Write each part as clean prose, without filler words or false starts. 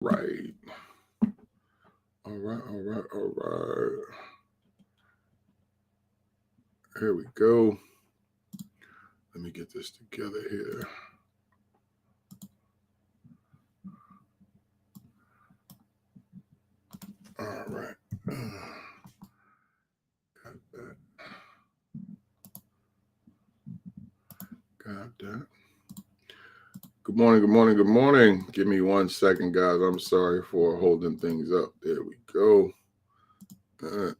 Right. All right. All right. All right. Here we go. Let me get this together here. All right. Got that. Got that. Good morning. Good morning. Good morning. Give me 1 second, guys. I'm sorry for holding things up. There we go. Okay.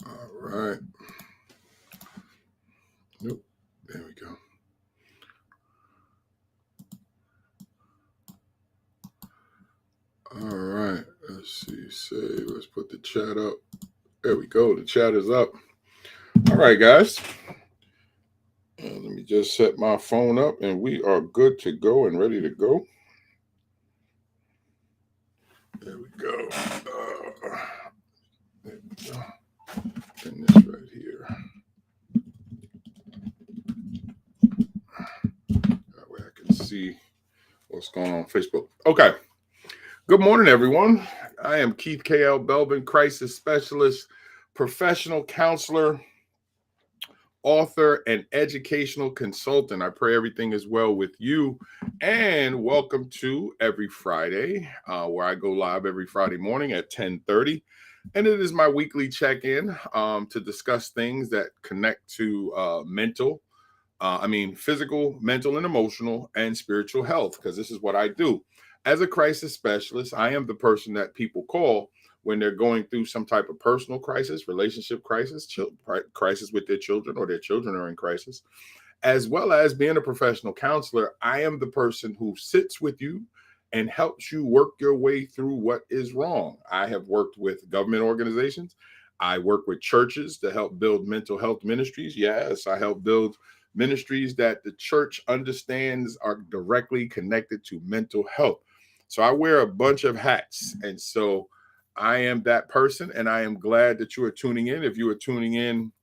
All right. Nope. There we go. All right. Let's see. Let's put the chat up. There we go. The chat is up. All right, guys. Let me just set my phone up and we are good to go and ready to go. There we go. There we go. And this right here. That way I can see what's going on Facebook. Okay. Good morning, everyone. I am Keith K.L. Belvin, crisis specialist, professional counselor, author, and educational consultant. I pray everything is well with you. And welcome to Every Friday, where I go live every Friday morning at 10:30. And it is my weekly check-in to discuss things that connect to physical, mental, and emotional, and spiritual health, because this is what I do. As a crisis specialist, I am the person that people call when they're going through some type of personal crisis, relationship crisis, crisis with their children, or their children are in crisis. As well as being a professional counselor, I am the person who sits with you and helps you work your way through what is wrong. I have worked with government organizations. I work with churches to help build mental health ministries. Yes, I help build ministries that the church understands are directly connected to mental health. So I wear a bunch of hats. And so I am that person, and I am glad that you are tuning in. If you are tuning in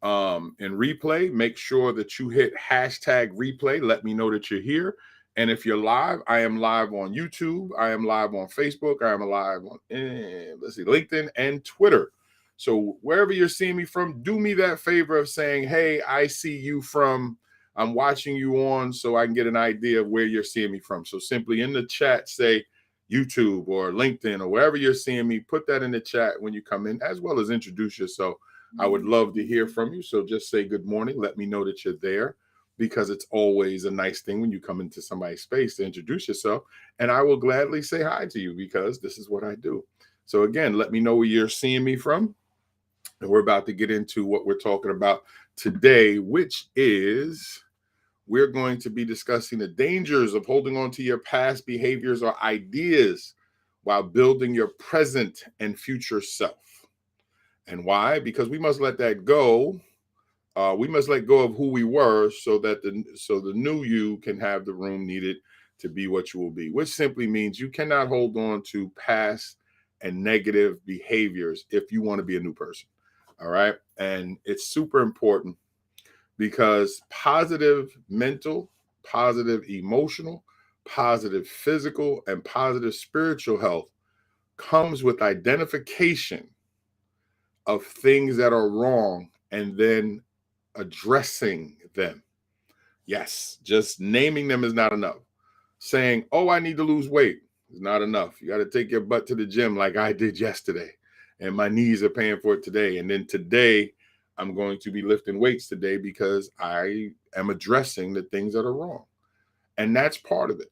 replay, make sure that you hit hashtag replay. Let me know that you're here. And if you're live, I am live on YouTube. I am live on Facebook. I am live on LinkedIn and Twitter. So wherever you're seeing me from, do me that favor of saying, hey, I see you from, I'm watching you on, so I can get an idea of where you're seeing me from. So simply in the chat, say YouTube or LinkedIn or wherever you're seeing me, put that in the chat when you come in, as well as introduce yourself. I would love to hear from you. So just say good morning. Let me know that you're there, because it's always a nice thing when you come into somebody's space to introduce yourself. And I will gladly say hi to you, because this is what I do. So again, let me know where you're seeing me from. And we're about to get into what we're talking about today, which is we're going to be discussing the dangers of holding on to your past behaviors or ideas while building your present and future self. And why? Because we must let that go. We must let go of who we were, so that the new you can have the room needed to be what you will be, which simply means you cannot hold on to past and negative behaviors if you want to be a new person. All right. And it's super important, because positive mental, positive emotional, positive physical, and positive spiritual health comes with identification of things that are wrong and then addressing them. Yes, just naming them is not enough. Saying, oh, I need to lose weight is not enough. You got to take your butt to the gym like I did yesterday, and my knees are paying for it today. And then today, I'm going to be lifting weights today because I am addressing the things that are wrong. And that's part of it.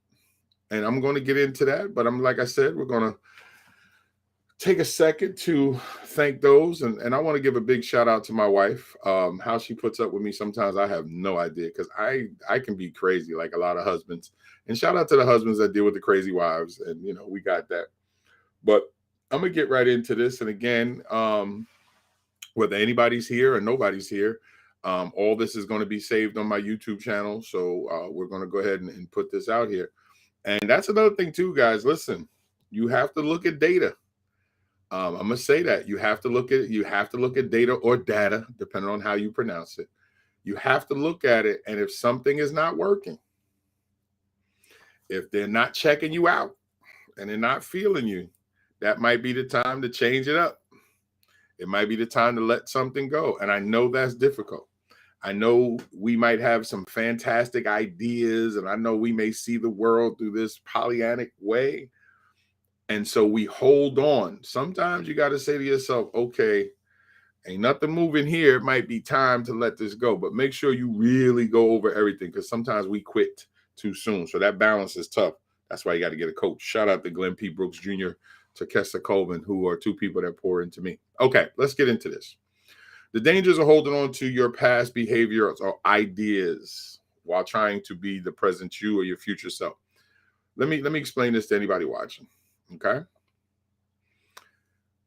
And I'm going to get into that. But like I said, we're going to take a second to thank those. And I want to give a big shout out to my wife. How she puts up with me sometimes, I have no idea, because I can be crazy like a lot of husbands. And shout out to the husbands that deal with the crazy wives. And, we got that. But I'm going to get right into this. And again, whether anybody's here or nobody's here, all this is going to be saved on my YouTube channel. So we're going to go ahead and put this out here. And that's another thing too, guys. Listen, you have to look at data. I'm gonna say that you have to look at data or data, depending on how you pronounce it. You have to look at it, and if something is not working, If they're not checking you out and they're not feeling you, that might be the time to change it up. It might be the time to let something go. And I know that's difficult. I know we might have some fantastic ideas, and I know we may see the world through this Pollyannic way. And so we hold on. Sometimes you got to say to yourself, okay, ain't nothing moving here. It might be time to let this go, but make sure you really go over everything, because sometimes we quit too soon. So that balance is tough. That's why you got to get a coach. Shout out to Glenn P. Brooks Jr., to Kessa Colvin, who are two people that pour into me. Okay, let's get into this. The dangers of holding on to your past behaviors or ideas while trying to be the present you or your future self. Let me explain this to anybody watching. Okay.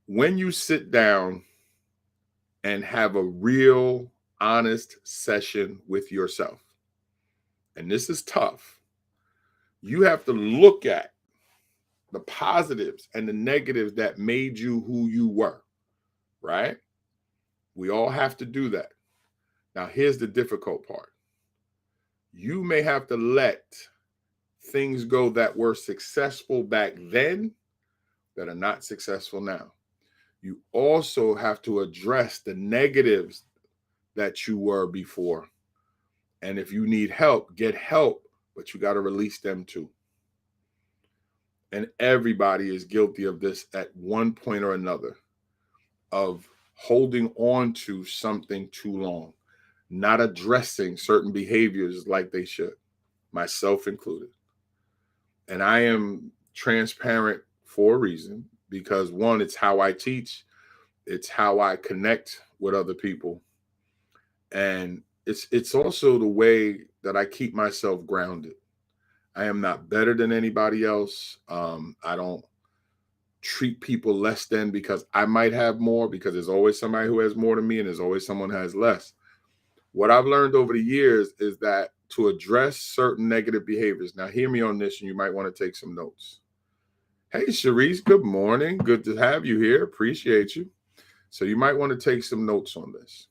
When you sit down and have a real honest session with yourself, and this is tough, you have to look at the positives and the negatives that made you who you were, right? We all have to do that. Now, here's the difficult part. You may have to let things go that were successful back then that are not successful now. You also have to address the negatives that you were before. And if you need help, get help, but you got to release them too. And everybody is guilty of this at one point or another, of holding on to something too long, not addressing certain behaviors like they should, myself included. And I am transparent for a reason, because one, it's how I teach, it's how I connect with other people, and it's also the way that I keep myself grounded. I am not better than anybody else. I don't treat people less than because I might have more, because there's always somebody who has more than me and there's always someone who has less. What I've learned over the years is that to address certain negative behaviors. Now, hear me on this, and you might want to take some notes. Hey, Sharice, good morning. Good to have you here. Appreciate you. So you might want to take some notes on this.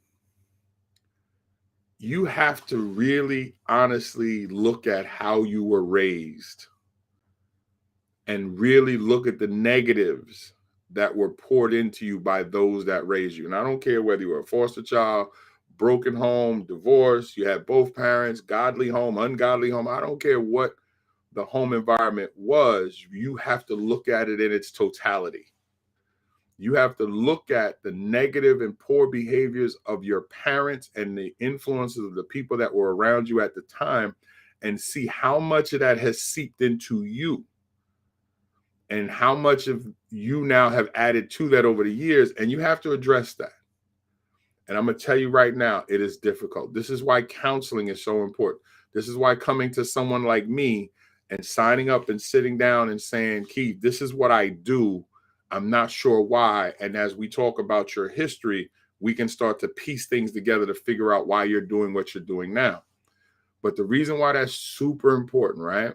You have to really honestly look at how you were raised and really look at the negatives that were poured into you by those that raised you. And I don't care whether you were a foster child, broken home, divorce, you had both parents, godly home, ungodly home. I don't care what the home environment was. You have to look at it in its totality. You have to look at the negative and poor behaviors of your parents and the influences of the people that were around you at the time, and see how much of that has seeped into you and how much of you now have added to that over the years. And you have to address that. And I'm going to tell you right now, it is difficult. This is why counseling is so important. This is why coming to someone like me and signing up and sitting down and saying, Keith, this is what I do. I'm not sure why. And as we talk about your history, we can start to piece things together to figure out why you're doing what you're doing now. But the reason why that's super important, right,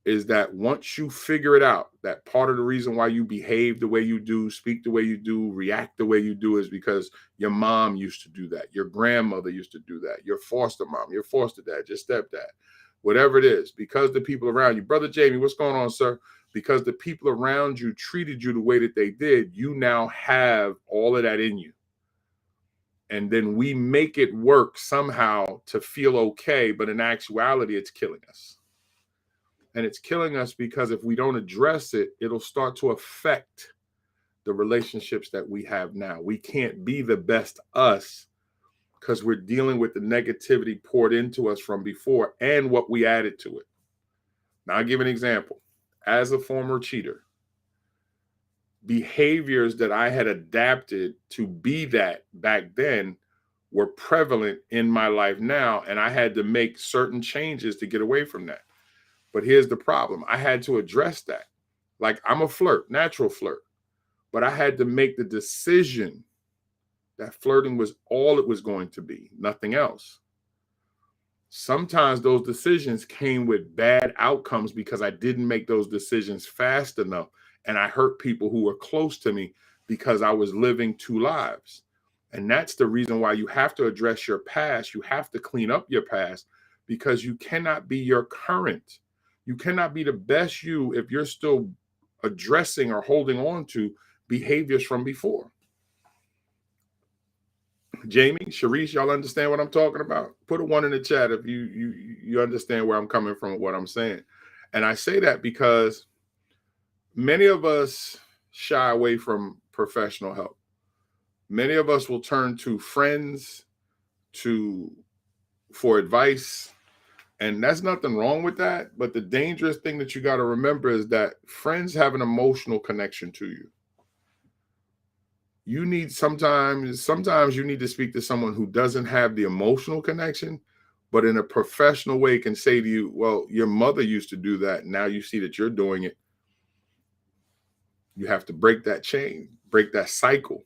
is that once you figure it out, that part of the reason why you behave the way you do, speak the way you do, react the way you do, is because your mom used to do that. Your grandmother used to do that. Your foster mom, your foster dad, your stepdad, whatever it is, because the people around you, Brother Jamie, what's going on, sir? Because the people around you treated you the way that they did, you now have all of that in you. And then we make it work somehow to feel okay, but in actuality, it's killing us. And it's killing us because if we don't address it, it'll start to affect the relationships that we have now. We can't be the best us because we're dealing with the negativity poured into us from before and what we added to it. Now, I'll give an example. As a former cheater, behaviors that I had adapted to be that back then were prevalent in my life now, and I had to make certain changes to get away from that. But here's the problem. I had to address that. Like, I'm a flirt, natural flirt, but I had to make the decision that flirting was all it was going to be, nothing else. Sometimes those decisions came with bad outcomes because I didn't make those decisions fast enough. And I hurt people who were close to me because I was living two lives. And that's the reason why you have to address your past. You have to clean up your past because you cannot be your current. You cannot be the best you if you're still addressing or holding on to behaviors from before. Jamie, Sharice, y'all understand what I'm talking about? Put a 1 in the chat if you understand where I'm coming from with what I'm saying. And I say that because many of us shy away from professional help. Many of us will turn to friends for advice, and that's nothing wrong with that. But the dangerous thing that you got to remember is that friends have an emotional connection to you. You need sometimes you need to speak to someone who doesn't have the emotional connection, but in a professional way can say to you, well, your mother used to do that. Now you see that you're doing it. You have to break that chain, break that cycle.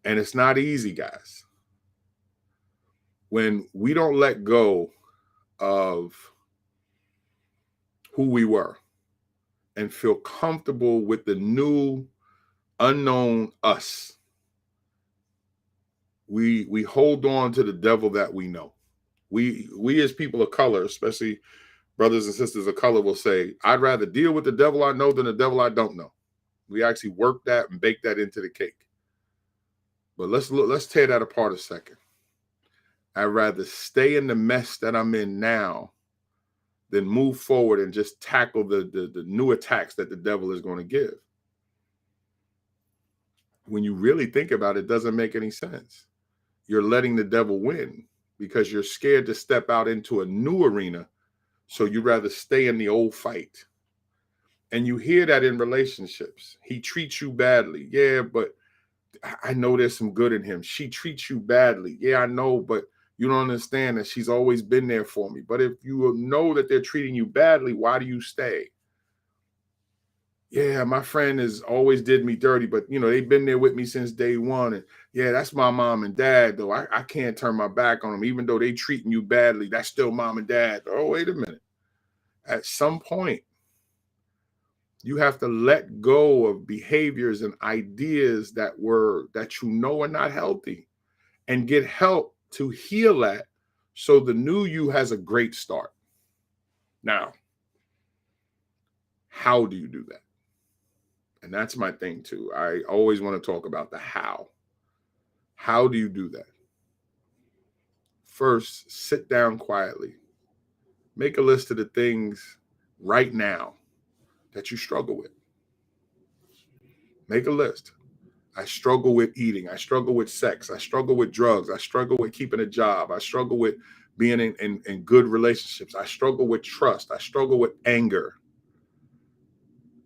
And it's not easy, guys. When we don't let go of who we were and feel comfortable with the new unknown us, we hold on to the devil that we know. We as people of color, especially brothers and sisters of color, will say, I'd rather deal with the devil I know than the devil I don't know. We actually work that and bake that into the cake. But let's tear that apart a second. I'd rather stay in the mess that I'm in now than move forward and just tackle the new attacks that the devil is going to give. When you really think about it, it doesn't make any sense. You're letting the devil win because you're scared to step out into a new arena. So you'd rather stay in the old fight. And you hear that in relationships. He treats you badly. Yeah, but I know there's some good in him. She treats you badly. Yeah, I know, but you don't understand that she's always been there for me. But if you know that they're treating you badly, why do you stay? Yeah, my friend has always did me dirty, but they've been there with me since day one. And yeah, that's my mom and dad, though. I can't turn my back on them, even though they treating you badly. That's still mom and dad. Oh, wait a minute. At some point, you have to let go of behaviors and ideas that are not healthy, and get help to heal that so the new you has a great start. Now, how do you do that? And that's my thing too. I always want to talk about the how. How do you do that? First, sit down quietly. Make a list of the things right now that you struggle with. Make a list. I struggle with eating. I struggle with sex. I struggle with drugs. I struggle with keeping a job. I struggle with being in good relationships. I struggle with trust. I struggle with anger.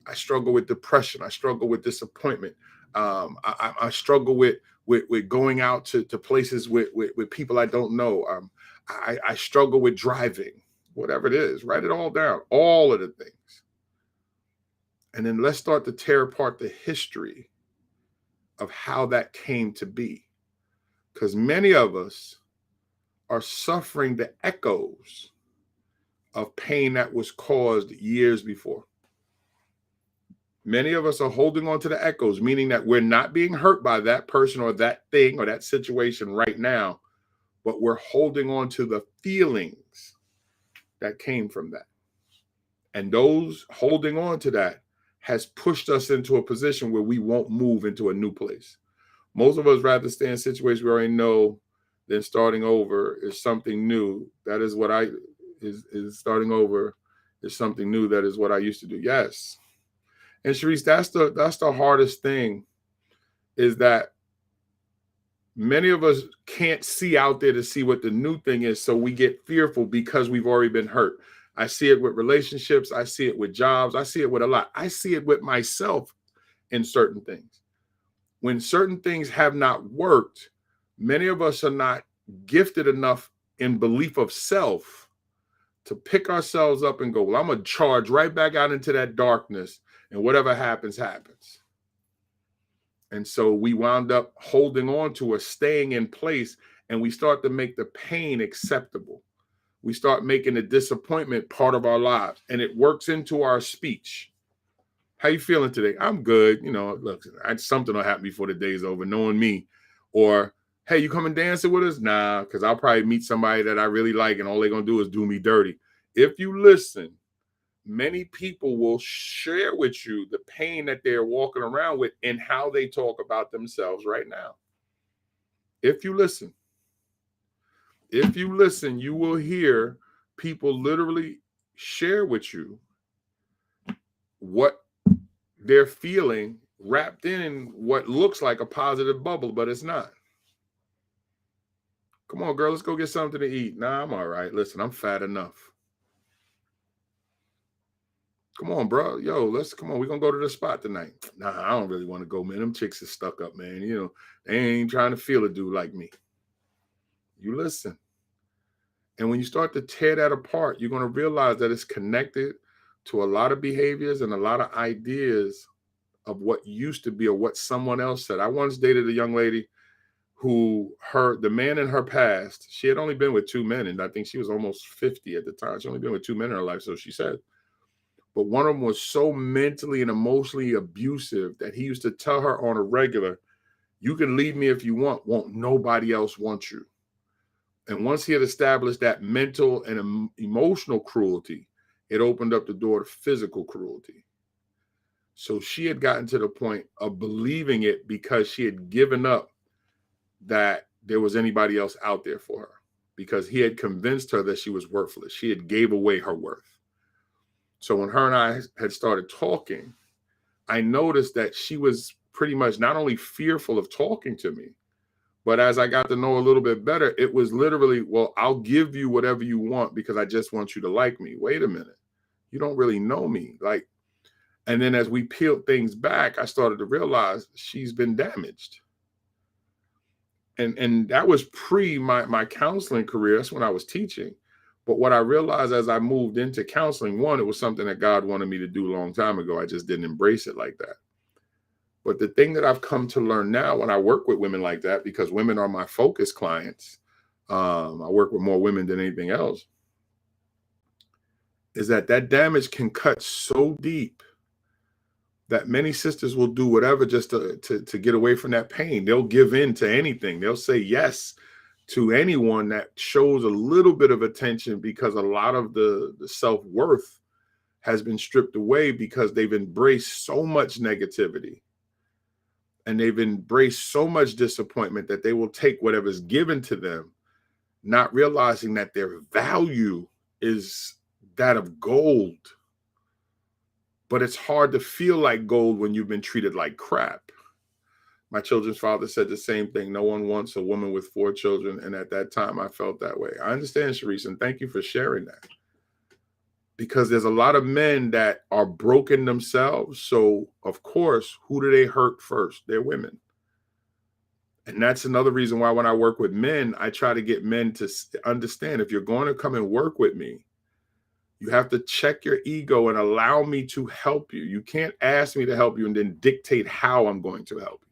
I struggle with depression. I struggle with disappointment. I struggle with going out to places with people I don't know. I struggle with driving. Whatever it is, write it all down. All of the things. And then let's start to tear apart the history of how that came to be. Because many of us are suffering the echoes of pain that was caused years before. Many of us are holding on to the echoes, meaning that we're not being hurt by that person or that thing or that situation right now, but we're holding on to the feelings that came from that. And those holding on to that has pushed us into a position where we won't move into a new place. Most of us rather stay in situations we already know than starting over is something new. That is what is starting over is something new. That is what I used to do. Yes. And Sharice, that's the hardest thing, is that many of us can't see out there to see what the new thing is. So we get fearful because we've already been hurt. I see it with relationships. I see it with jobs. I see it with a lot. I see it with myself in certain things. When certain things have not worked, many of us are not gifted enough in belief of self to pick ourselves up and go, well, I'm going to charge right back out into that darkness, and whatever happens, happens. And so we wound up holding on to or staying in place, and we start to make the pain acceptable. We start making the disappointment part of our lives, and it works into our speech. How you feeling today? I'm good. Look, something will happen before the day's over, knowing me. Or, hey, you coming dancing with us? Nah, because I'll probably meet somebody that I really like, and all they're going to do is do me dirty. If you listen, many people will share with you the pain that they're walking around with and how they talk about themselves right now. If you listen, you will hear people literally share with you what they're feeling wrapped in what looks like a positive bubble, but it's not. Come on, girl, let's go get something to eat. Nah, I'm all right. Listen, I'm fat enough. Come on, bro. Yo, come on. We're going to go to the spot tonight. Nah, I don't really want to go, man. Them chicks is stuck up, man. You know, they ain't trying to feel a dude like me. You listen. And when you start to tear that apart, you're going to realize that it's connected to a lot of behaviors and a lot of ideas of what used to be or what someone else said. I once dated a young lady who the man in her past, she had only been with two men, and I think she was almost 50 at the time. She only been with two men in her life, so she said. But one of them was so mentally and emotionally abusive that he used to tell her on a regular, you can leave me if you want, won't nobody else want you. And once he had established that mental and emotional cruelty, it opened up the door to physical cruelty. So she had gotten to the point of believing it because she had given up that there was anybody else out there for her, because he had convinced her that she was worthless. She had gave away her worth. So when her and I had started talking, I noticed that she was pretty much not only fearful of talking to me, but as I got to know a little bit better, it was literally, well, I'll give you whatever you want because I just want you to like me. Wait a minute. You don't really know me. And then as we peeled things back, I started to realize she's been damaged. And that was pre my counseling career. That's when I was teaching. But what I realized as I moved into counseling, one, it was something that God wanted me to do a long time ago. I just didn't embrace it like that. But the thing that I've come to learn now when I work with women like that, because women are my focus clients, I work with more women than anything else, is that damage can cut so deep that many sisters will do whatever just to get away from that pain. They'll give in to anything. They'll say yes to anyone that shows a little bit of attention, because a lot of the self-worth has been stripped away because they've embraced so much negativity and they've embraced so much disappointment that they will take whatever's given to them, not realizing that their value is that of gold. But it's hard to feel like gold when you've been treated like crap. My children's father said the same thing. No one wants a woman with 4 children. And at that time, I felt that way. I understand, Sharice, and thank you for sharing that. Because there's a lot of men that are broken themselves. So, of course, who do they hurt first? They're women. And that's another reason why when I work with men, I try to get men to understand, if you're going to come and work with me, you have to check your ego and allow me to help you. You can't ask me to help you and then dictate how I'm going to help you.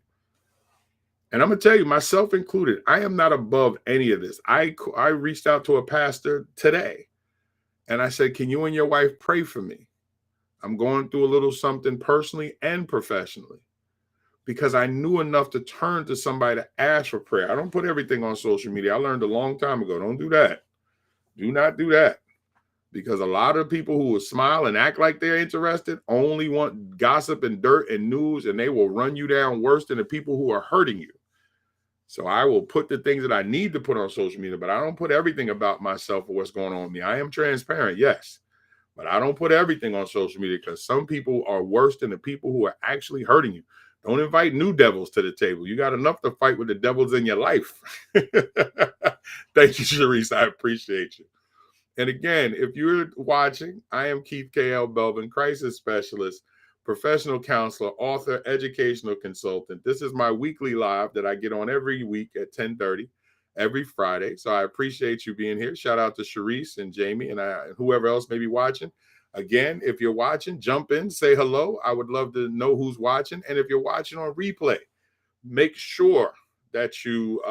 And I'm going to tell you, myself included, I am not above any of this. I reached out to a pastor today and I said, can you and your wife pray for me? I'm going through a little something personally and professionally, because I knew enough to turn to somebody to ask for prayer. I don't put everything on social media. I learned a long time ago. Don't do that. Do not do that. Because a lot of people who will smile and act like they're interested only want gossip and dirt and news, and they will run you down worse than the people who are hurting you. So I will put the things that I need to put on social media, but I don't put everything about myself or what's going on with me. I am transparent, yes, but I don't put everything on social media, because some people are worse than the people who are actually hurting you. Don't invite new devils to the table. You got enough to fight with the devils in your life. Thank you, Sharice. I appreciate you. And again, if you're watching, I am Keith K.L. Belvin, crisis specialist, professional counselor, author, educational consultant. This is my weekly live that I get on every week at 10:30 every Friday. So I appreciate you being here. Shout out to Sharice and Jamie and whoever else may be watching. Again, if you're watching, jump in, say hello. I would love to know who's watching. And if you're watching on replay, make sure that you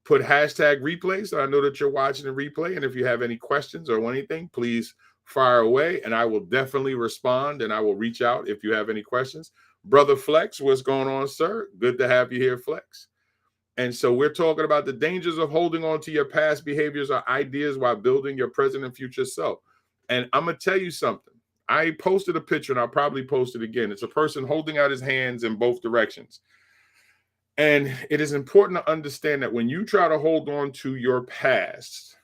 put hashtag replay so I know that you're watching the replay. And if you have any questions or anything, please fire away and I will definitely respond, and I will reach out if you have any questions. Brother Flex, what's going on, sir? Good to have you here, Flex. And so we're talking about the dangers of holding on to your past behaviors or ideas while building your present and future self. And I'm going to tell you something. I posted a picture and I'll probably post it again. It's a person holding out his hands in both directions. And it is important to understand that when you try to hold on to your past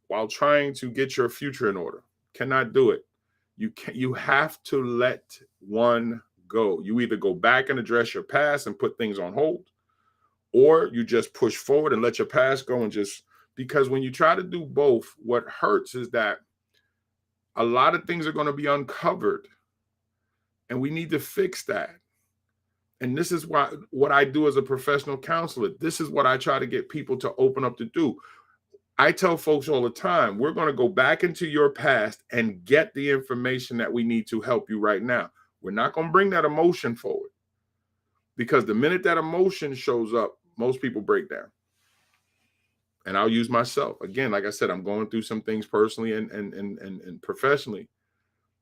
while trying to get your future in order, cannot do it. You have to let one go. You either go back and address your past and put things on hold, or you just push forward and let your past go and just, because when you try to do both, what hurts is that a lot of things are going to be uncovered and we need to fix that. And this is what I do as a professional counselor. This is what I try to get people to open up to do. I tell folks all the time, we're going to go back into your past and get the information that we need to help you right now. We're not going to bring that emotion forward, because the minute that emotion shows up, most people break down. And I'll use myself. Again, like I said, I'm going through some things personally and professionally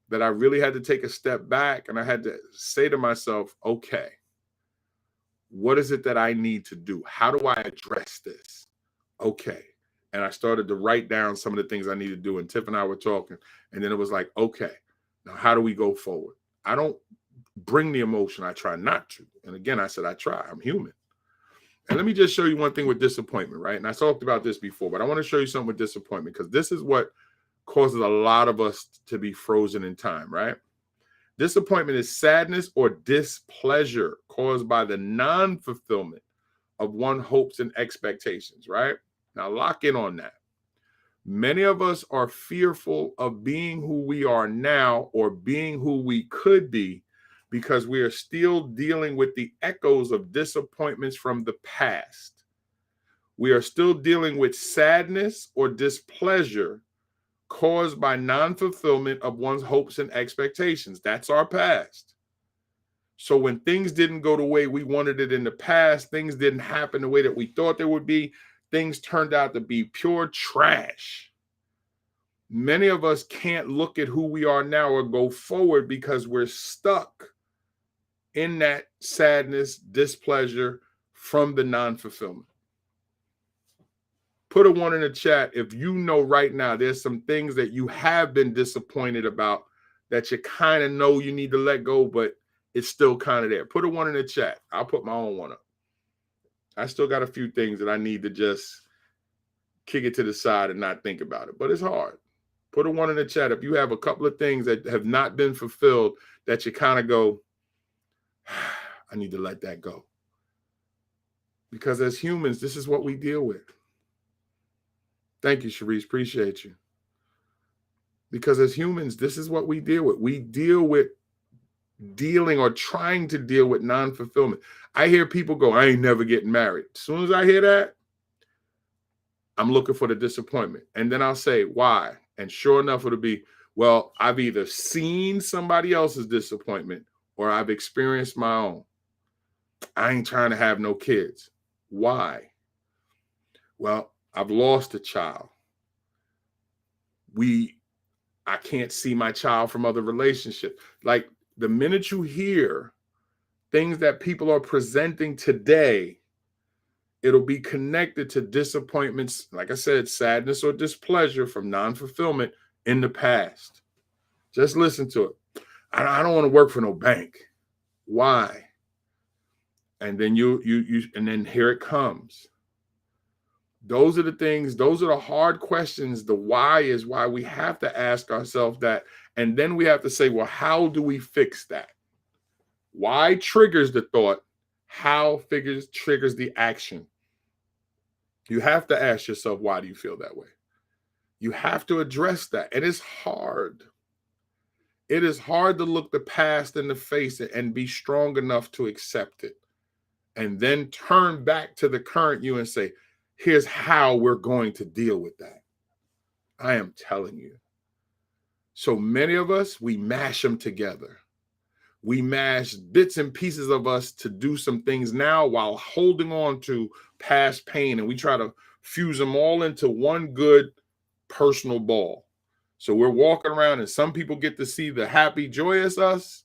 that I really had to take a step back, and I had to say to myself, okay, what is it that I need to do? How do I address this? Okay. And I started to write down some of the things I need to do. And Tiff and I were talking. And then it was like, okay, now how do we go forward? I don't bring the emotion. I try not to. And again, I said, I try. I'm human. And let me just show you one thing with disappointment, right? And I talked about this before, but I want to show you something with disappointment, because this is what causes a lot of us to be frozen in time, right? Disappointment is sadness or displeasure caused by the non-fulfillment of one's hopes and expectations, right? Now, lock in on that. Many of us are fearful of being who we are now or being who we could be, because we are still dealing with the echoes of disappointments from the past. We are still dealing with sadness or displeasure caused by non-fulfillment of one's hopes and expectations. That's our past. So when things didn't go the way we wanted it in the past, things didn't happen the way that we thought they would be, things turned out to be pure trash. Many of us can't look at who we are now or go forward because we're stuck in that sadness, displeasure from the non-fulfillment. Put a 1 in the chat if you know right now there's some things that you have been disappointed about that you kind of know you need to let go, but it's still kind of there. Put a 1 in the chat. I'll put my own 1 up. I still got a few things that I need to just kick it to the side and not think about it, but it's hard. Put a 1 in the chat if you have a couple of things that have not been fulfilled that you kind of go, I need to let that go. Because as humans, this is what we deal with. Thank you, Sharice. Appreciate you. Because as humans, this is what we deal with. We deal with dealing or trying to deal with non-fulfillment. I hear people go, I ain't never getting married. As soon as I hear that, I'm looking for the disappointment. And then I'll say, why? And sure enough, it'll be, well, I've either seen somebody else's disappointment or I've experienced my own. I ain't trying to have no kids. Why? Well, I've lost a child. I can't see my child from other relationships. Like, the minute you hear things that people are presenting today, it'll be connected to disappointments, like I said, sadness or displeasure from non-fulfillment in the past. Just listen to it. I don't want to work for no bank. Why? And then and then here it comes. Those are the things, those are the hard questions. The why is why we have to ask ourselves that. And then we have to say, well, how do we fix that? Why triggers the thought? How triggers the action? You have to ask yourself, why do you feel that way? You have to address that. And it's hard. It is hard to look the past in the face and be strong enough to accept it. And then turn back to the current you and say, here's how we're going to deal with that. I am telling you. So many of us, we mash them together. We mash bits and pieces of us to do some things now while holding on to past pain. And we try to fuse them all into one good personal ball. So we're walking around and some people get to see the happy, joyous us.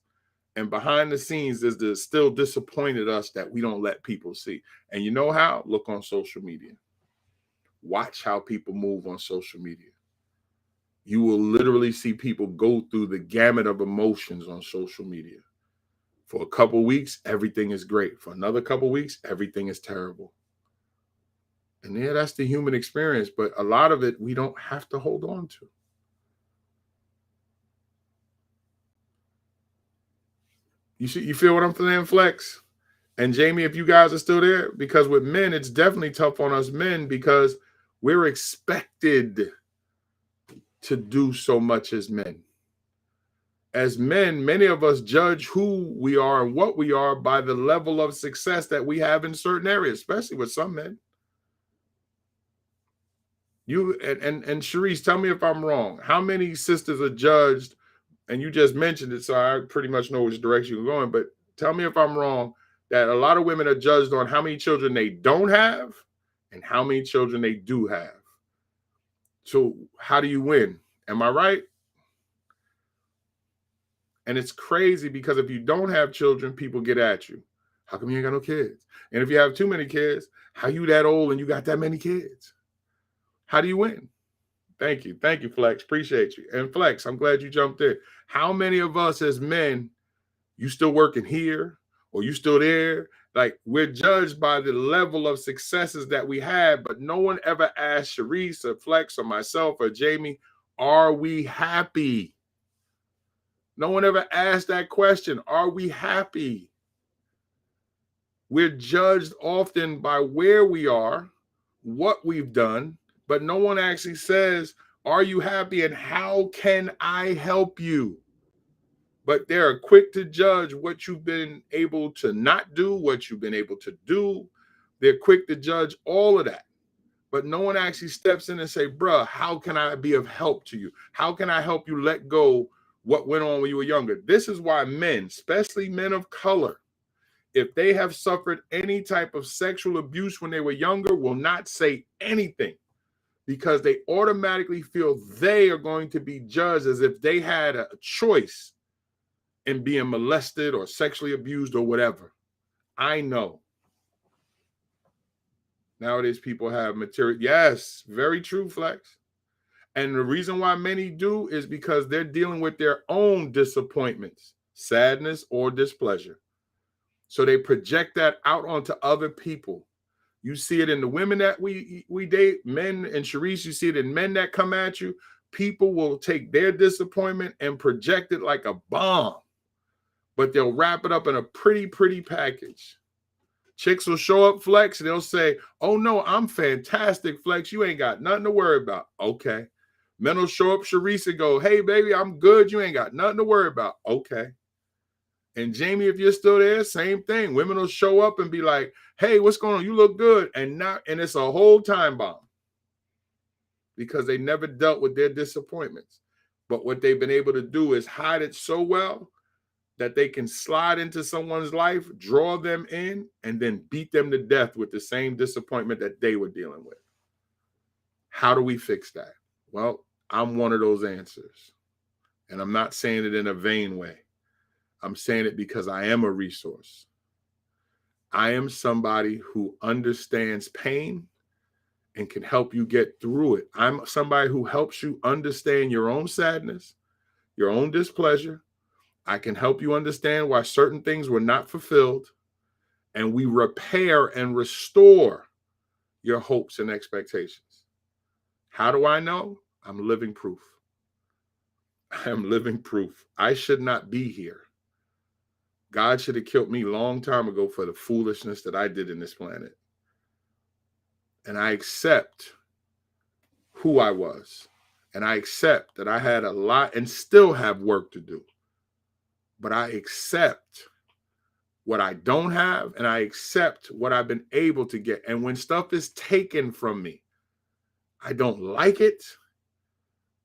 And behind the scenes is the still disappointed us that we don't let people see. And you know how? Look on social media. Watch how people move on social media. You will literally see people go through the gamut of emotions on social media. For a couple weeks, everything is great. For another couple weeks, everything is terrible. And yeah, that's the human experience, but a lot of it we don't have to hold on to. You feel what I'm saying, Flex? And Jamie, if you guys are still there, because with men, it's definitely tough on us men because we're expected to do so much as men. As men, many of us judge who we are and what we are by the level of success that we have in certain areas, especially with some men. You and Sharice, tell me if I'm wrong. How many sisters are judged? And you just mentioned it, so I pretty much know which direction you're going. But tell me if I'm wrong that a lot of women are judged on how many children they don't have and how many children they do have. So how do you win? Am I right? And it's crazy because if you don't have children, people get at you. How come you ain't got no kids? And if you have too many kids, how you that old and you got that many kids? How do you win? Thank you. Thank you, Flex. Appreciate you. And Flex, I'm glad you jumped in. How many of us as men, you still working here or you still there? Like we're judged by the level of successes that we had, but no one ever asked Sharice or Flex or myself or Jamie, are we happy? No one ever asked that question. Are we happy? We're judged often by where we are, what we've done, but no one actually says, are you happy and how can I help you? But they're quick to judge what you've been able to not do, what you've been able to do. They're quick to judge all of that. But no one actually steps in and say, bruh, how can I be of help to you? How can I help you let go what went on when you were younger? This is why men, especially men of color, if they have suffered any type of sexual abuse when they were younger, will not say anything because they automatically feel they are going to be judged as if they had a choice in being molested or sexually abused or whatever. I know. Nowadays, people have material. Yes, very true, Flex. And the reason why many do is because they're dealing with their own disappointments, sadness, or displeasure. So they project that out onto other people. You see it in the women that we date, men, and Sharice, you see it in men that come at you. People will take their disappointment and project it like a bomb, but they'll wrap it up in a pretty package. Chicks will show up, Flex, and they'll say, oh no, I'm fantastic, Flex. You ain't got nothing to worry about. Okay. Men will show up, Sharice, and go, hey, baby, I'm good. You ain't got nothing to worry about. Okay. And Jamie, if you're still there, same thing. Women will show up and be like, hey, what's going on? You look good. And it's a whole time bomb because they never dealt with their disappointments. But what they've been able to do is hide it so well that they can slide into someone's life, draw them in, and then beat them to death with the same disappointment that they were dealing with. How do we fix that? Well, I'm one of those answers. And I'm not saying it in a vain way. I'm saying it because I am a resource. I am somebody who understands pain and can help you get through it. I'm somebody who helps you understand your own sadness, your own displeasure. I can help you understand why certain things were not fulfilled, and we repair and restore your hopes and expectations. How do I know? I'm living proof. I am living proof. I should not be here. God should have killed me a long time ago for the foolishness that I did in this planet. And I accept who I was. And I accept that I had a lot and still have work to do. But I accept what I don't have, and I accept what I've been able to get. And when stuff is taken from me, I don't like it,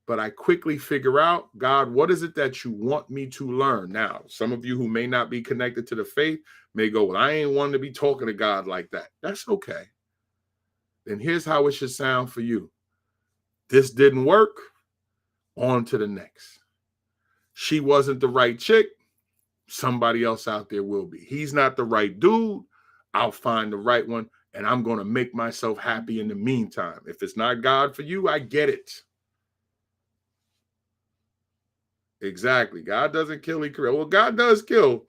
but I quickly figure out, God, what is it that you want me to learn? Now, some of you who may not be connected to the faith may go, well, I ain't one to be talking to God like that. That's okay. Then here's how it should sound for you. This didn't work. On to the next. She wasn't the right chick. Somebody else out there will be. He's not the right dude. I'll find the right one, and I'm going to make myself happy in the meantime. If it's not God for you, I get it. Exactly. God doesn't kill, he creates. Well, God does kill.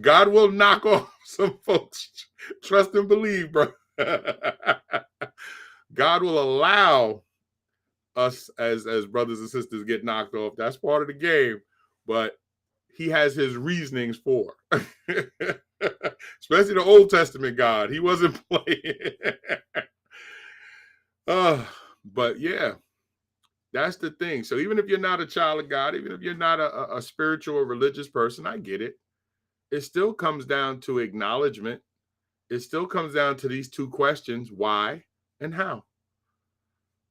God will knock off some folks. Trust and believe, bro. God will allow us as brothers and sisters get knocked off. That's part of the game. But he has his reasonings for. Especially the Old Testament God. He wasn't playing. But yeah, that's the thing. So even if you're not a child of God, even if you're not a spiritual or religious person, I get it. It still comes down to acknowledgement. It still comes down to these two questions: why and how.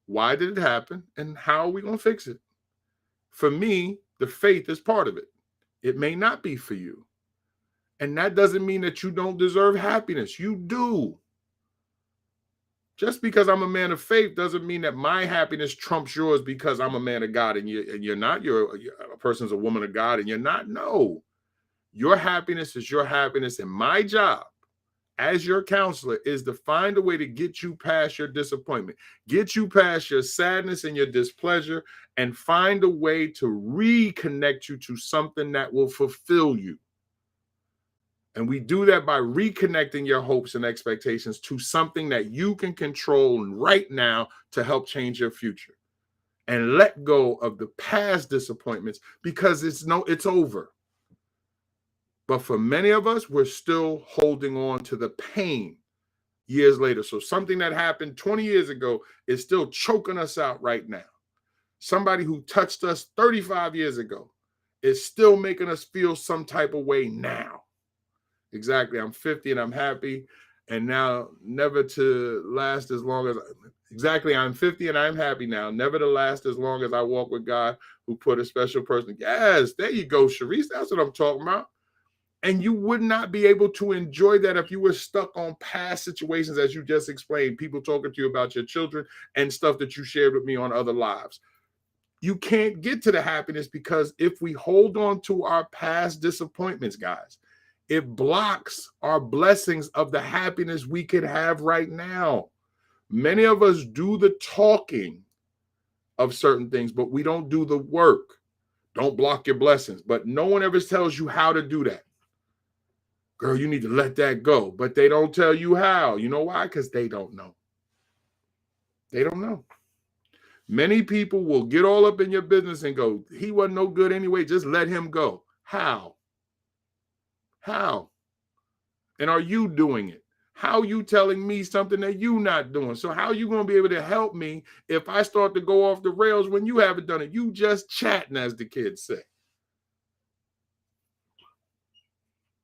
Why did it happen? And how are we going to fix it? For me, the faith is part of it. It may not be for you. And that doesn't mean that you don't deserve happiness. You do. Just because I'm a man of faith doesn't mean that my happiness trumps yours because I'm a man of God and you're not. You're a person's a woman of God and you're not. No. Your happiness is your happiness. And my job as your counselor is to find a way to get you past your disappointment, get you past your sadness and your displeasure, and find a way to reconnect you to something that will fulfill you. And we do that by reconnecting your hopes and expectations to something that you can control right now to help change your future. And let go of the past disappointments because it's over. But for many of us, we're still holding on to the pain years later. So something that happened 20 years ago is still choking us out right now. Somebody who touched us 35 years ago is still making us feel some type of way now. Exactly. I'm 50 and I'm happy. And now never to last as long as... Exactly. I'm 50 and I'm happy now. Never to last as long as I walk with God who put a special person. Yes, there you go, Sharice. That's what I'm talking about. And you would not be able to enjoy that if you were stuck on past situations, as you just explained, people talking to you about your children and stuff that you shared with me on other lives. You can't get to the happiness because if we hold on to our past disappointments, guys, it blocks our blessings of the happiness we could have right now. Many of us do the talking of certain things, but we don't do the work. Don't block your blessings. But no one ever tells you how to do that. Girl, you need to let that go. But they don't tell you how. You know why? Because they don't know. They don't know. Many people will get all up in your business and go, he wasn't no good anyway. Just let him go. How? How? And are you doing it? How are you telling me something that you're not doing? So how are you going to be able to help me if I start to go off the rails when you haven't done it? You just chatting, as the kids say.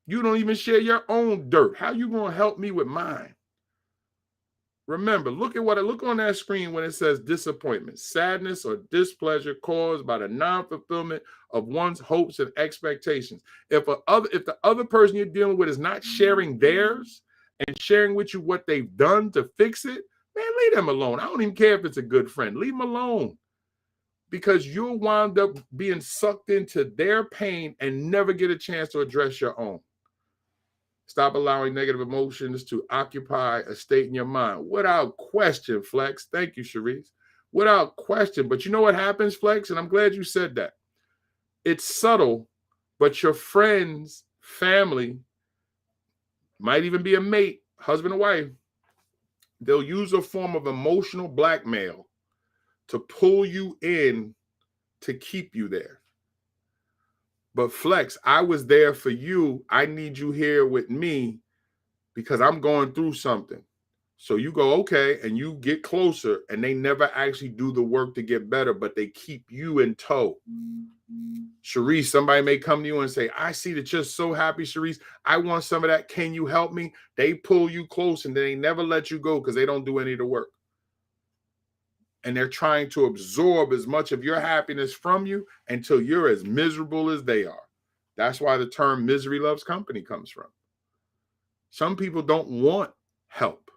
You don't even share your own dirt. How you going to help me with mine? Remember, look on that screen when it says disappointment, sadness or displeasure caused by the non-fulfillment of one's hopes and expectations. If the other person you're dealing with is not sharing theirs and sharing with you what they've done to fix it, man, leave them alone. I don't even care if it's a good friend. Leave them alone. Because you'll wind up being sucked into their pain and never get a chance to address your own. Stop allowing negative emotions to occupy a state in your mind. Without question, Flex. Thank you, Sharice. Without question. But you know what happens, Flex? And I'm glad you said that. It's subtle, but your friends, family, might even be a mate, husband or wife, they'll use a form of emotional blackmail to pull you in to keep you there. But Flex, I was there for you. I need you here with me because I'm going through something. So you go, okay, and you get closer, and they never actually do the work to get better, but they keep you in tow. Sharice, somebody may come to you and say, I see that you're so happy, Sharice. I want some of that. Can you help me? They pull you close, and they never let you go because they don't do any of the work. And they're trying to absorb as much of your happiness from you until you're as miserable as they are. That's why the term misery loves company comes from. Some people don't want help.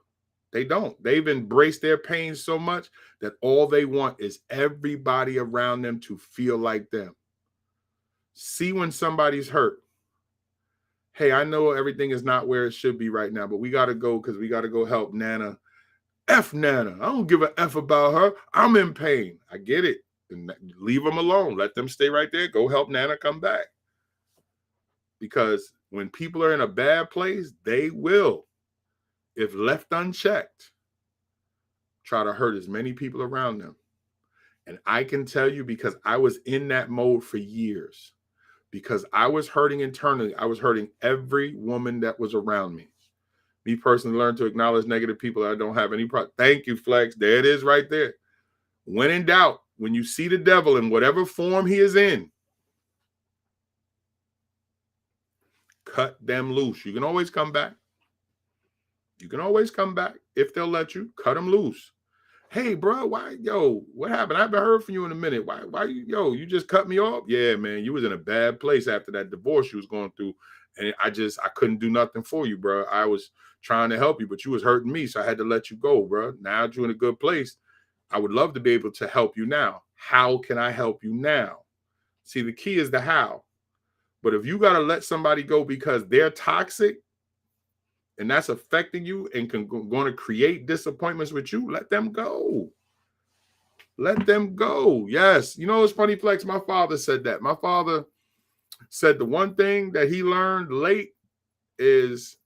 They don't. They've embraced their pain so much that all they want is everybody around them to feel like them. See when somebody's hurt. Hey, I know everything is not where it should be right now, but we got to go because we got to go help Nana. F Nana. I don't give a F about her. I'm in pain. I get it. Leave them alone. Let them stay right there. Go help Nana come back. Because when people are in a bad place, they will, if left unchecked, try to hurt as many people around them. And I can tell you, because I was in that mode for years, because I was hurting internally. I was hurting every woman that was around me. Me personally learned to acknowledge negative people. I don't have any problem. Thank you, Flex. There it is right there. When in doubt, when you see the devil in whatever form he is in, cut them loose. You can always come back. You can always come back if they'll let you. Cut them loose. Hey, bro, why, what happened? I haven't heard from you in a minute. Why, you just cut me off? Yeah, man, you was in a bad place after that divorce you was going through. And I couldn't do nothing for you, bro. I was trying to help you, but you was hurting me. So I had to let you go, bro. Now that you're in a good place, I would love to be able to help you now. How can I help you now? See, the key is the how. But if you got to let somebody go because they're toxic, and that's affecting you and going to create disappointments with you, let them go. Let them go. Yes. You know, it's funny, Flex. My father said that. My father said the one thing that he learned late is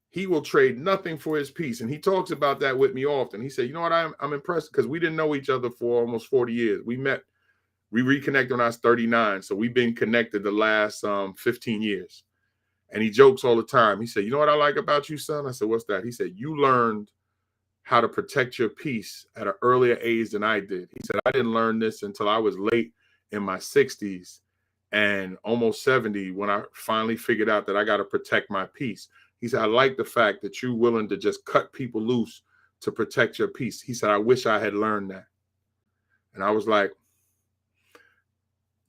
he will trade nothing for his peace. And he talks about that with me often. He said, you know what, I'm impressed, because we didn't know each other for almost 40 years. We reconnected when I was 39. So we've been connected the last 15 years. And he jokes all the time. He said, you know what I like about you, son? I said, what's that? He said, you learned how to protect your peace at an earlier age than I did. He said, I didn't learn this until I was late in my 60s and almost 70 when I finally figured out that I got to protect my peace. He said, I like the fact that you're willing to just cut people loose to protect your peace. He said, I wish I had learned that. And I was like,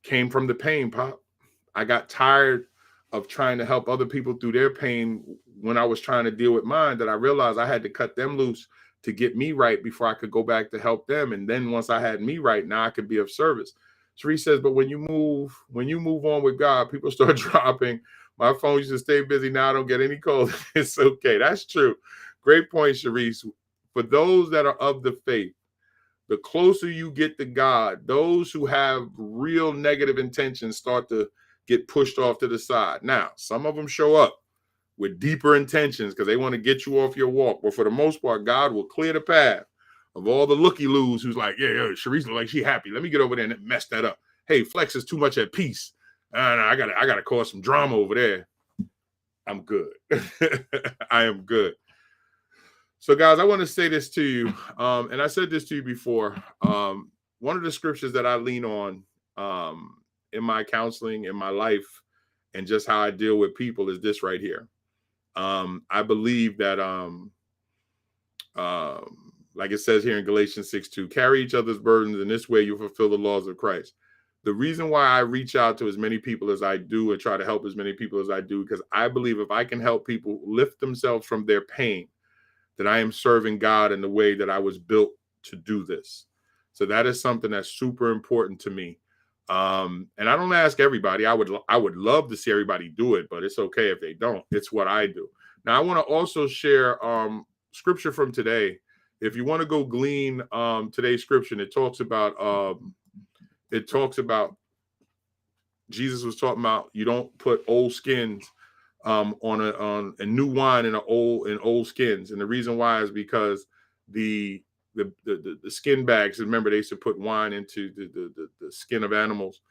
came from the pain, Pop. I got tired of trying to help other people through their pain when I was trying to deal with mine, that I realized I had to cut them loose to get me right before I could go back to help them. And then once I had me right, now I could be of service. Sheree says, but when you move on with God, people start dropping. My phone used to stay busy. Now I don't get any calls. It's okay. That's true. Great point, Sharice. For those that are of the faith, the closer you get to God, those who have real negative intentions start to get pushed off to the side. Now, some of them show up with deeper intentions because they want to get you off your walk. But for the most part, God will clear the path of all the looky-loos who's like, yeah, Sharice look like she happy. Let me get over there and mess that up. Hey, Flex is too much at peace. I gotta cause some drama over there. I'm good. I am good. So, guys, I want to say this to you, and I said this to you before. One of the scriptures that I lean on in my counseling, in my life, and just how I deal with people is this right here. I believe that, like it says here in Galatians 6:2, carry each other's burdens, and this way you fulfill the laws of Christ. The reason why I reach out to as many people as I do and try to help as many people as I do, because I believe if I can help people lift themselves from their pain, that I am serving God in the way that I was built to do this. So that is something that's super important to me. And I don't ask everybody. I would love to see everybody do it, but it's okay if they don't. It's what I do. Now, I want to also share scripture from today. If you want to go glean today's scripture, it talks about Jesus was talking about you don't put old skins on a new wine in old skins. And the reason why is because the skin bags, remember they used to put wine into the skin of animals.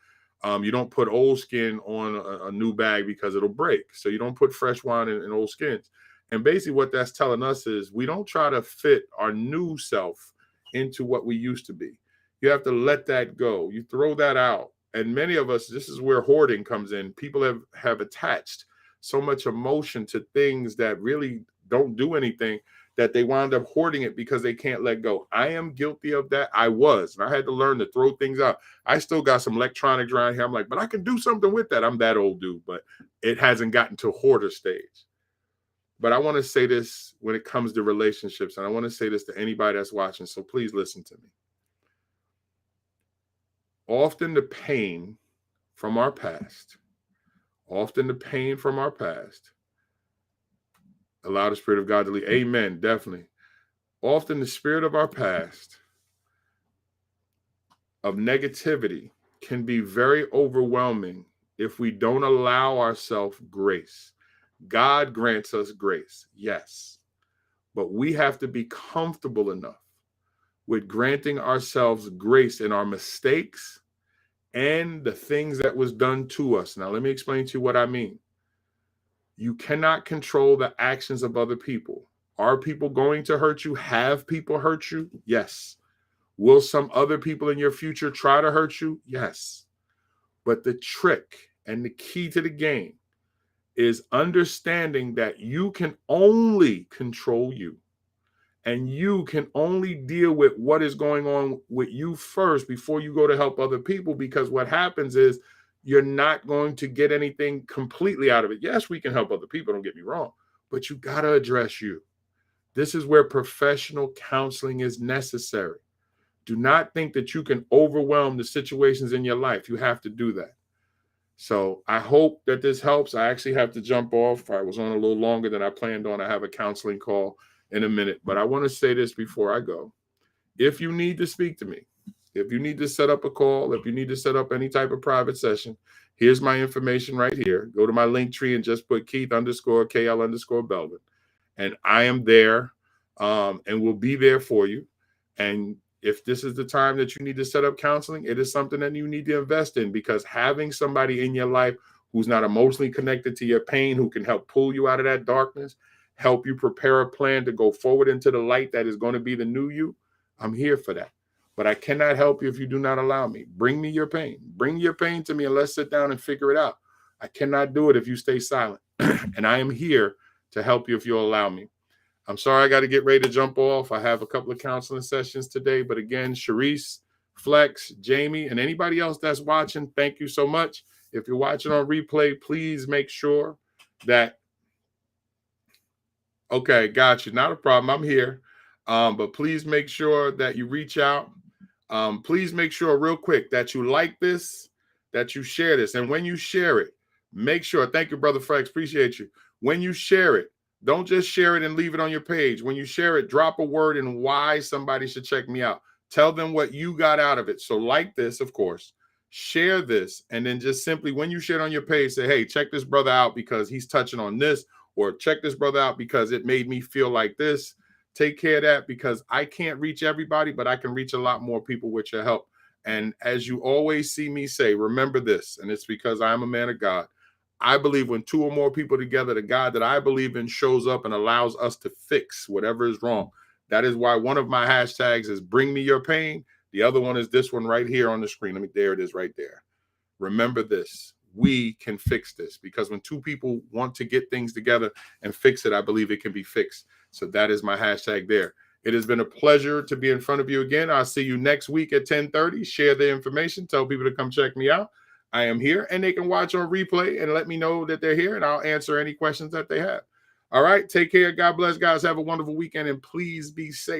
You don't put old skin on a new bag because it'll break. So you don't put fresh wine in old skins. And basically what that's telling us is we don't try to fit our new self into what we used to be. You have to let that go. You throw that out. And many of us, this is where hoarding comes in. People have attached so much emotion to things that really don't do anything that they wind up hoarding it because they can't let go. I am guilty of that. I was, and I had to learn to throw things out. I still got some electronics around here. I'm like, but I can do something with that. I'm that old dude, but it hasn't gotten to hoarder stage. But I want to say this when it comes to relationships, and I want to say this to anybody that's watching, so please listen to me. Often the pain from our past, allow the Spirit of God to lead. Amen, definitely. Often the spirit of our past of negativity can be very overwhelming if we don't allow ourselves grace. God grants us grace, yes, but we have to be comfortable enough with granting ourselves grace in our mistakes and the things that was done to us. Now, let me explain to you what I mean. You cannot control the actions of other people. Are people going to hurt you? Have people hurt you? Yes. Will some other people in your future try to hurt you? Yes. But the trick and the key to the game is understanding that you can only control you. And you can only deal with what is going on with you first before you go to help other people, because what happens is you're not going to get anything completely out of it. Yes, we can help other people, don't get me wrong, but you got to address you. This is where professional counseling is necessary. Do not think that you can overwhelm the situations in your life. You have to do that. So I hope that this helps. I actually have to jump off. I was on a little longer than I planned on. I have a counseling call in a minute, but I want to say this before I go. If you need to speak to me, if you need to set up a call, if you need to set up any type of private session, here's my information right here. Go to my link tree and just put Keith_KL_Belvin. And I am there and will be there for you. And if this is the time that you need to set up counseling, it is something that you need to invest in, because having somebody in your life who's not emotionally connected to your pain, who can help pull you out of that darkness, help you prepare a plan to go forward into the light that is going to be the new you, I'm here for that. But I cannot help you if you do not allow me. Bring me your pain. Bring your pain to me and let's sit down and figure it out. I cannot do it if you stay silent. And I am here to help you if you'll allow me. I'm sorry I got to get ready to jump off. I have a couple of counseling sessions today. But again, Sharice, Flex, Jamie, and anybody else that's watching, thank you so much. If you're watching on replay, please make sure that, okay, got you. Not a problem. I'm here. But please make sure that you reach out. Please make sure real quick that you like this, that you share this. And when you share it, make sure, thank you, Brother Flex, appreciate you. When you share it, don't just share it and leave it on your page. When you share it, drop a word in why somebody should check me out. Tell them what you got out of it. So like this, of course, share this, and then just simply when you share it on your page, say, hey, check this brother out because he's touching on this, or check this brother out because it made me feel like this. Take care of that, because I can't reach everybody, but I can reach a lot more people with your help. And as you always see me say, remember this, and it's because I am a man of God. I believe when two or more people together, the God that I believe in shows up and allows us to fix whatever is wrong. That is why one of my hashtags is bring me your pain. The other one is this one right here on the screen. There it is right there. Remember this. We can fix this, because when two people want to get things together and fix it, I believe it can be fixed. So that is my hashtag there. It has been a pleasure to be in front of you again. I'll see you next week at 10:30. Share the information. Tell people to come check me out. I am here, and they can watch on replay and let me know that they're here, and I'll answer any questions that they have. All right. Take care. God bless, guys. Have a wonderful weekend, and please be safe.